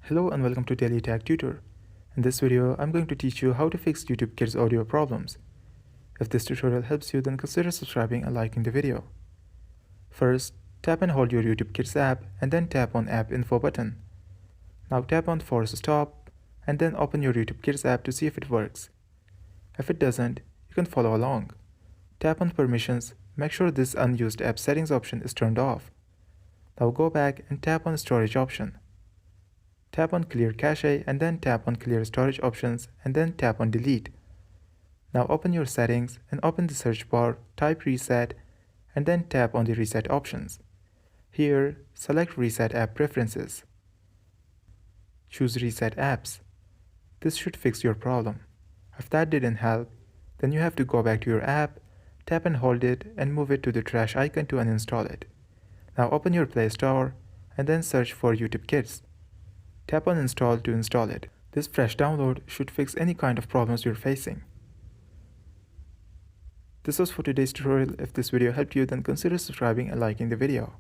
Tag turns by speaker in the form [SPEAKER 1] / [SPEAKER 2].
[SPEAKER 1] Hello and welcome to Daily Tech Tutor. In this video, I'm going to teach you how to fix YouTube Kids audio problems. If this tutorial helps you, then consider subscribing and liking the video. First, tap and hold your YouTube Kids app and then tap on App Info button. Now tap on Force Stop and then open your YouTube Kids app to see if it works. If it doesn't, you can follow along. Tap on Permissions, make sure this Unused App Settings option is turned off. Now go back and tap on Storage option. Tap on Clear Cache and then tap on Clear Storage options and then tap on Delete. Now open your settings and open the search bar, type Reset and then tap on the Reset options. Here, select Reset App Preferences. Choose Reset Apps. This should fix your problem. If that didn't help, then you have to go back to your app, tap and hold it and move it to the trash icon to uninstall it. Now open your Play Store and then search for YouTube Kids. Tap on Install to install it. This fresh download should fix any kind of problems you're facing. This was for today's tutorial. If this video helped you, then consider subscribing and liking the video.